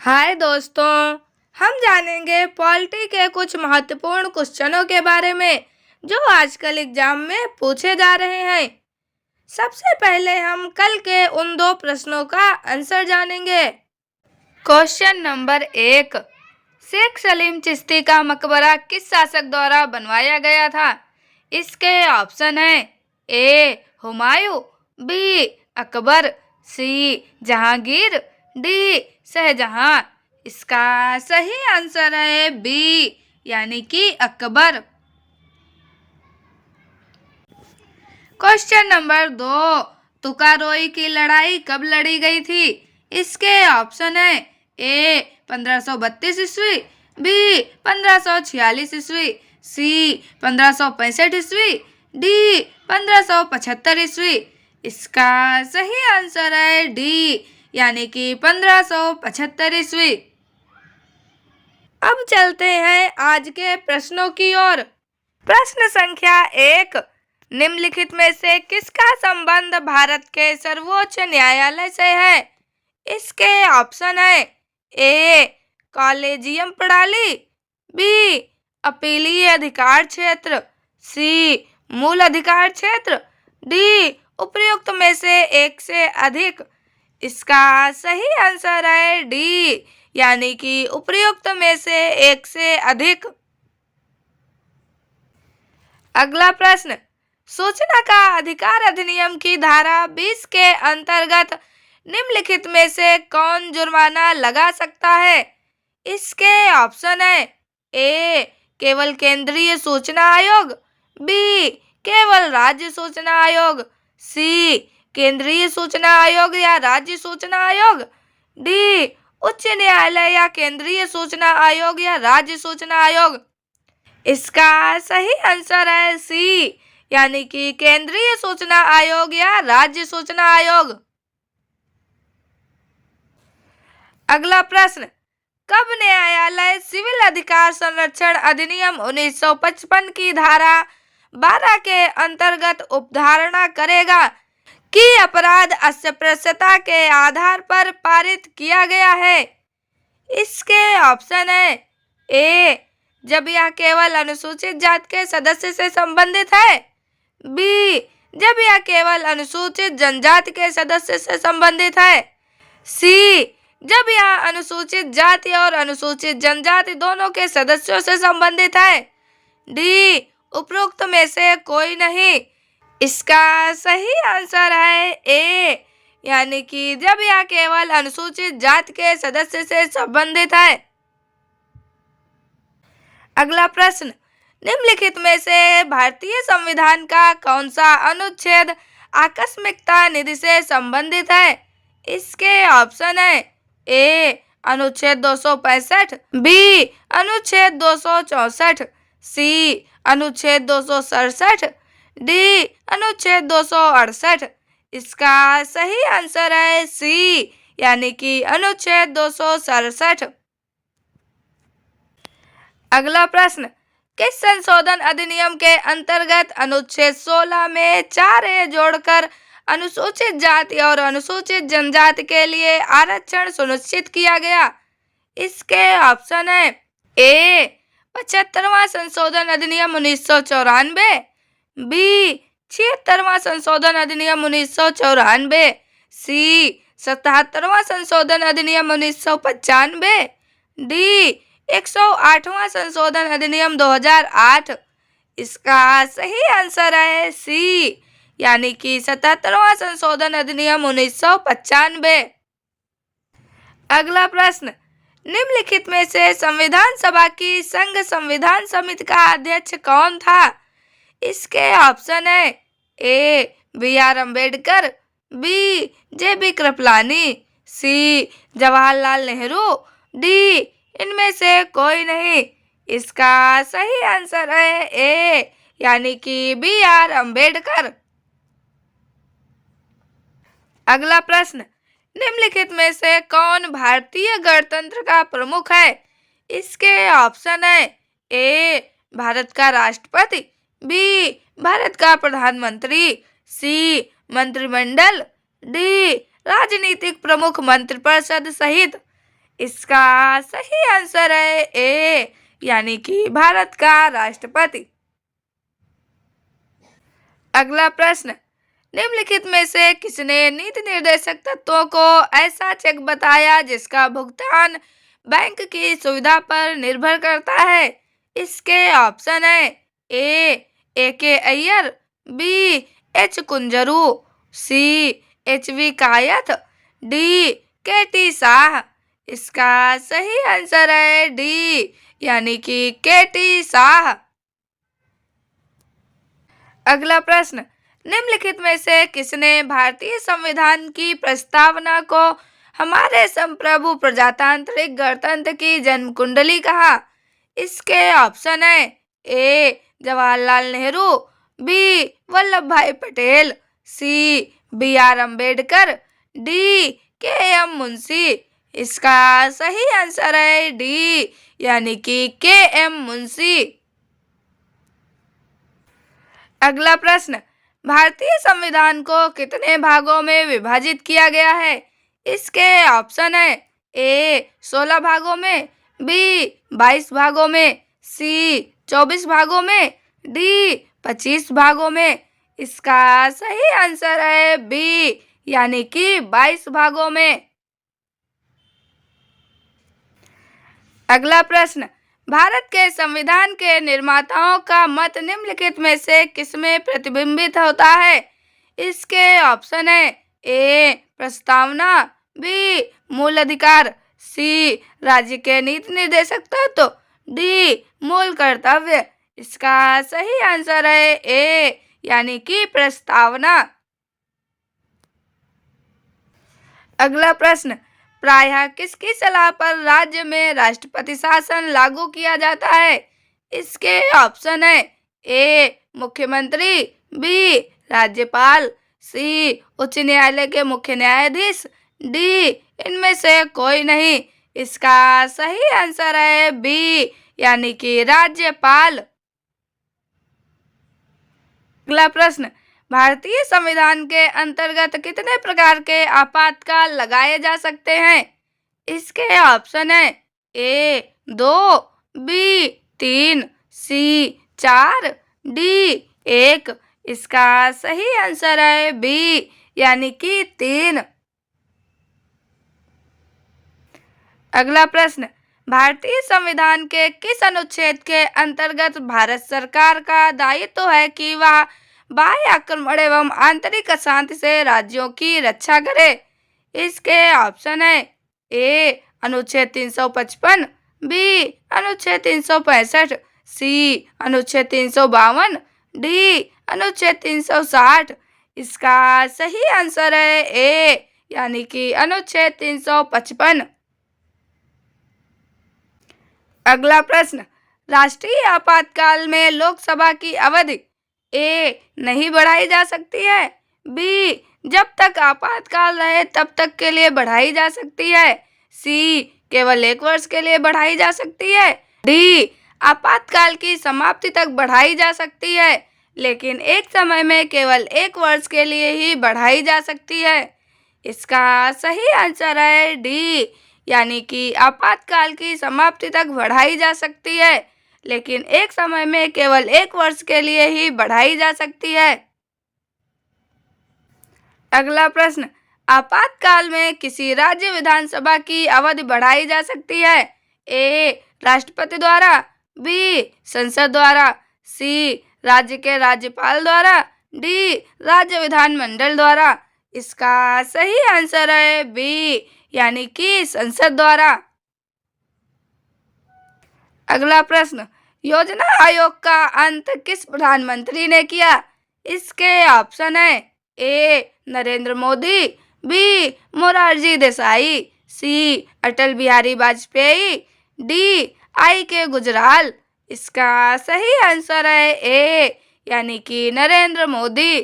हाय दोस्तों, हम जानेंगे पॉलिटी के कुछ महत्वपूर्ण क्वेश्चनों के बारे में जो आजकल एग्जाम में पूछे जा रहे हैं। सबसे पहले हम कल के उन दो प्रश्नों का आंसर जानेंगे। क्वेश्चन नंबर 1, शेख सलीम चिश्ती का मकबरा किस शासक द्वारा बनवाया गया था? इसके ऑप्शन हैं ए हुमायूं, बी अकबर, सी जहांगीर, डी शाहजहां। इसका सही आंसर है बी यानी कि अकबर। क्वेश्चन नंबर 2, तुकारोई की लड़ाई कब लड़ी गई थी? इसके ऑप्शन है ए 1532 ईस्वी, बी 1546 ईस्वी, सी 1565 ईस्वी, डी 1575 ईस्वी। इसका सही आंसर है डी यानी कि 1575 ईस्वी। अब चलते हैं आज के प्रश्नों की ओर। प्रश्न संख्या 1, निम्नलिखित में से किसका संबंध भारत के सर्वोच्च न्यायालय से है? इसके ऑप्शन है ए कॉलेजियम प्रणाली, बी अपीलीय अधिकार क्षेत्र, सी मूल अधिकार क्षेत्र, डी उपयुक्त में से एक से अधिक। इसका सही आंसर है डी यानी कि उपयुक्त में से एक से अधिक। अगला प्रश्न, सूचना का अधिकार अधिनियम की धारा 20 के अंतर्गत निम्नलिखित में से कौन जुर्माना लगा सकता है? इसके ऑप्शन है ए केवल केंद्रीय सूचना आयोग, बी केवल राज्य सूचना आयोग, सी केंद्रीय सूचना आयोग या राज्य सूचना आयोग, डी उच्च न्यायालय या केंद्रीय सूचना आयोग या राज्य सूचना आयोग। इसका सही आंसर है सी यानी कि केंद्रीय सूचना आयोग या राज्य सूचना आयोग। अगला प्रश्न, कब न्यायालय सिविल अधिकार संरक्षण अधिनियम 1955 की धारा 12 के अंतर्गत उपधारणा करेगा कि अपराध अस्पृश्यता के आधार पर पारित किया गया है? इसके ऑप्शन है ए जब यह केवल अनुसूचित जाति के सदस्य से संबंधित है, बी जब यह केवल अनुसूचित जनजाति के सदस्य से संबंधित है, सी जब यह अनुसूचित जाति और अनुसूचित जनजाति दोनों के सदस्यों से संबंधित है, डी उपरोक्त में से कोई नहीं। इसका सही आंसर है ए यानी कि जब यह केवल अनुसूचित जाति के सदस्य से संबंधित है। अगला प्रश्न, निम्नलिखित में से भारतीय संविधान का कौन सा अनुच्छेद आकस्मिकता निधि से संबंधित है? इसके ऑप्शन है ए अनुच्छेद 265, बी अनुच्छेद 264, सी अनुच्छेद 267, डी अनुच्छेद 268। इसका सही आंसर है सी यानी कि अनुच्छेद 267। अगला प्रश्न, किस संशोधन अधिनियम के अंतर्गत अनुच्छेद 16 में 4A जोड़कर अनुसूचित जाति और अनुसूचित जनजाति के लिए आरक्षण सुनिश्चित किया गया? इसके ऑप्शन है ए 75वां संशोधन अधिनियम 1994, बी 76वां संशोधन अधिनियम 1994, सी 77वां संशोधन अधिनियम 1995, डी 108वां संशोधन अधिनियम 2008। इसका सही आंसर है सी यानी कि 77वां संशोधन अधिनियम 1995। अगला प्रश्न, निम्नलिखित में से संविधान सभा की संघ संविधान समिति का अध्यक्ष कौन था? इसके ऑप्शन है A B R. Ambedkar, B J B. Kripalani, C Jawaharlal Nehru, D इनमें से कोई नहीं। इसका सही आंसर है ए यानी कि बी.आर. अम्बेडकर। अगला प्रश्न, निम्नलिखित में से कौन भारतीय गणतंत्र का प्रमुख है? इसके ऑप्शन है ए भारत का राष्ट्रपति, बी भारत का प्रधानमंत्री, सी मंत्रिमंडल, डी राजनीतिक प्रमुख मंत्रिपरिषद सहित। इसका सही आंसर है ए, यानी कि भारत का राष्ट्रपति। अगला प्रश्न, निम्नलिखित में से किसने नीति निर्देशक तत्वों को ऐसा चेक बताया जिसका भुगतान बैंक की सुविधा पर निर्भर करता है? इसके ऑप्शन है A K Iyer, B H Kunzru, C H V Kamath, D K T Shah. इसका सही आंसर है डी, यानी कि के टी शाह। अगला प्रश्न, निम्नलिखित में से किसने भारतीय संविधान की प्रस्तावना को हमारे संप्रभु प्रजातांत्रिक गणतंत्र की जन्म कुंडली कहा? इसके ऑप्शन है A Jawaharlal Nehru, B Vallabhbhai Patel, C B R Ambedkar, D K M Munshi. इसका सही आंसर है डी, यानी कि के एम मुंशी। अगला प्रश्न, भारतीय संविधान को कितने भागों में विभाजित किया गया है? इसके ऑप्शन है ए 16 भागों में, बी 22 भागों में, सी 24 भागों में, डी 25 भागों में। इसका सही आंसर है बी, यानी कि 22 भागों में। अगला प्रश्न, भारत के संविधान के निर्माताओं का मत निम्नलिखित में से किसमें प्रतिबिंबित होता है? इसके ऑप्शन है ए प्रस्तावना, बी मूल अधिकार, सी राज्य के नीति निर्देशक तत्व, डी मूल कर्तव्य। इसका सही आंसर है ए, यानी कि प्रस्तावना। अगला प्रश्न, प्रायः किसकी सलाह पर राज्य में राष्ट्रपति शासन लागू किया जाता है? इसके ऑप्शन है ए मुख्यमंत्री, बी राज्यपाल, सी उच्च न्यायालय के मुख्य न्यायाधीश, डी इनमें से कोई नहीं। इसका सही आंसर है बी, यानी कि राज्यपाल। अगला प्रश्न, भारतीय संविधान के अंतर्गत कितने प्रकार के आपातकाल लगाए जा सकते हैं? इसके ऑप्शन है ए 2, बी 3, सी 4, डी 1। इसका सही आंसर है बी, यानी कि 3। अगला प्रश्न, भारतीय संविधान के किस अनुच्छेद के अंतर्गत भारत सरकार का दायित्व है कि वह बाह्य आक्रमण एवं आंतरिक अशांति से राज्यों की रक्षा करे? इसके ऑप्शन है ए अनुच्छेद 355, बी अनुच्छेद 365, सी अनुच्छेद 352, डी अनुच्छेद 360। इसका सही आंसर है ए, यानी कि अनुच्छेद 355। अगला प्रश्न, राष्ट्रीय आपातकाल में लोकसभा की अवधि ए नहीं बढ़ाई जा सकती है, बी जब तक आपातकाल रहे तब तक के लिए बढ़ाई जा सकती है, सी केवल 1 वर्ष के लिए बढ़ाई जा सकती है, डी आपातकाल की समाप्ति तक बढ़ाई जा सकती है लेकिन एक समय में केवल 1 वर्ष के लिए ही बढ़ाई जा सकती है। इसका सही आंसर है डी, यानी कि आपातकाल की समाप्ति तक बढ़ाई जा सकती है लेकिन एक समय में केवल 1 वर्ष के लिए ही बढ़ाई जा सकती है। अगला प्रश्न, आपातकाल में किसी राज्य विधानसभा की अवधि बढ़ाई जा सकती है? ए राष्ट्रपति द्वारा, बी संसद द्वारा, सी राज्य के राज्यपाल द्वारा, डी राज्य विधानमंडल द्वारा। इसका सही आंसर है बी, यानी कि संसद द्वारा। अगला प्रश्न, योजना आयोग का अंत किस प्रधानमंत्री ने किया? इसके ऑप्शन है A Narendra Modi, B Morarji Desai, C Atal Bihari Vajpayee, D I K Gujral. इसका सही आंसर है ए, यानी कि नरेंद्र मोदी।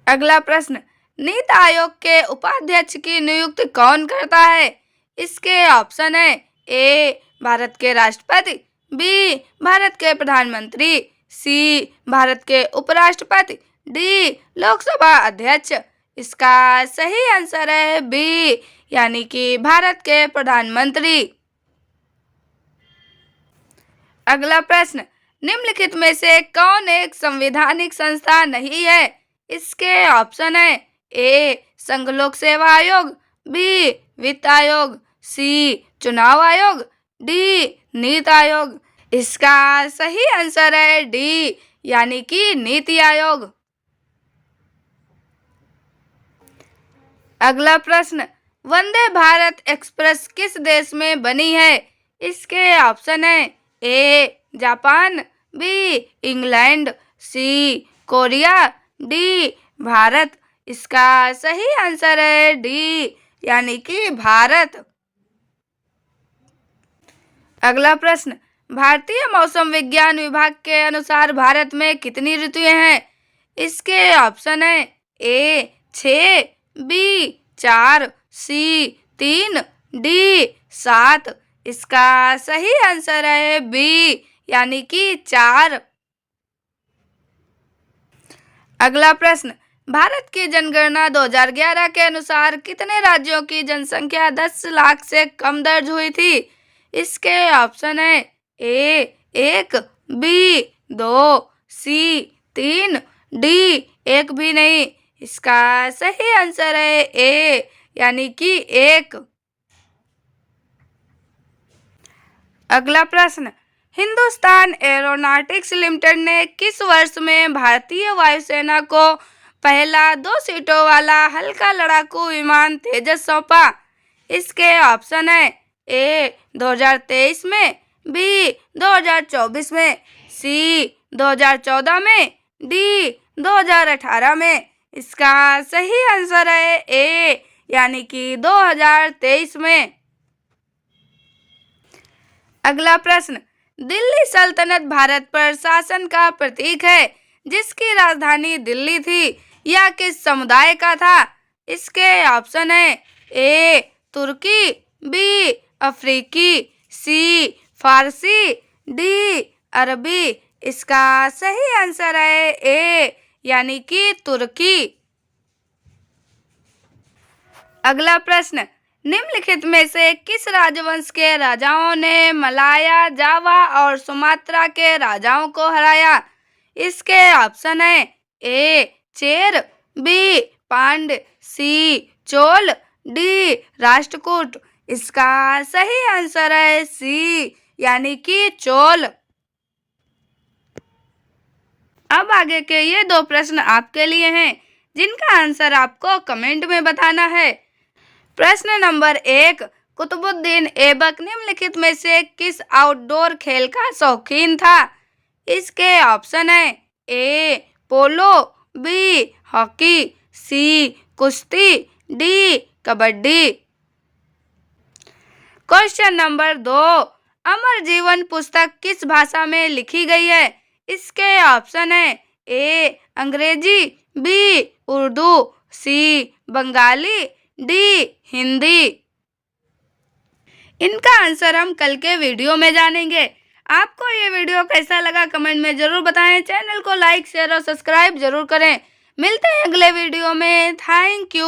अगला प्रश्न, नीति आयोग के उपाध्यक्ष की नियुक्ति कौन करता है? इसके ऑप्शन है ए भारत के राष्ट्रपति, बी भारत के प्रधानमंत्री, सी भारत के उपराष्ट्रपति, डी लोकसभा अध्यक्ष। इसका सही आंसर है बी, यानी कि भारत के प्रधानमंत्री। अगला प्रश्न, निम्नलिखित में से कौन एक संवैधानिक संस्था नहीं है? इसके ऑप्शन है ए संघ लोक सेवा आयोग, बी वित्त आयोग, सी चुनाव आयोग, डी नीति आयोग। इसका सही आंसर है डी यानी कि नीति आयोग। अगला प्रश्न, वंदे भारत एक्सप्रेस किस देश में बनी है? इसके ऑप्शन है A Japan, B England, C Korea, D Bharat. इसका सही आंसर है डी यानी कि भारत। अगला प्रश्न, भारतीय मौसम विज्ञान विभाग के अनुसार भारत में कितनी ऋतुएं हैं? इसके ऑप्शन है ए 6, बी 4, सी 3, डी 7। इसका सही आंसर है बी यानी कि 4। अगला प्रश्न, भारत की जनगणना 2011 के अनुसार कितने राज्यों की जनसंख्या 10 लाख से कम दर्ज हुई थी? इसके ऑप्शन है ए 1, बी 2, सी 3, डी 1 भी नहीं। इसका सही आंसर है ए यानी कि 1। अगला प्रश्न, हिंदुस्तान एरोनॉटिक्स लिमिटेड ने किस वर्ष में भारतीय वायुसेना को पहला 2 सीटों वाला हल्का लड़ाकू विमान तेजस सौंपा? इसके ऑप्शन है ए 2023 में, बी 2024 में, सी 2014 में, डी 2018 में। इसका सही आंसर है ए यानी कि 2023 में। अगला प्रश्न, दिल्ली सल्तनत भारत पर शासन का प्रतीक है, जिसकी राजधानी दिल्ली थी। यह किस समुदाय का था? इसके ऑप्शन है ए तुर्की, बी अफ्रीकी, सी फारसी, डी अरबी। इसका सही आंसर है ए यानी कि तुर्की। अगला प्रश्न, निम्नलिखित में से किस राजवंश के राजाओं ने मलाया, जावा और सुमात्रा के राजाओं को हराया? इसके ऑप्शन है ए चेर, बी पांड्य, सी चोल, डी राष्ट्रकूट। इसका सही आंसर है सी यानी कि चोल। अब आगे के ये 2 प्रश्न आपके लिए हैं, जिनका आंसर आपको कमेंट में बताना है। प्रश्न नंबर 1, कुतुबुद्दीन ऐबक निम्नलिखित में से किस आउटडोर खेल का शौकीन था? इसके ऑप्शन है ए पोलो, बी हॉकी, सी कुश्ती, डी कबड्डी। क्वेश्चन नंबर 2, अमर जीवन पुस्तक किस भाषा में लिखी गई है? इसके ऑप्शन है ए अंग्रेजी, बी उर्दू, सी बंगाली, डी हिंदी। इनका आंसर हम कल के वीडियो में जानेंगे। आपको ये वीडियो कैसा लगा कमेंट में जरूर बताएं। चैनल को लाइक, शेयर और सब्सक्राइब जरूर करें। मिलते हैं अगले वीडियो में। Thank you.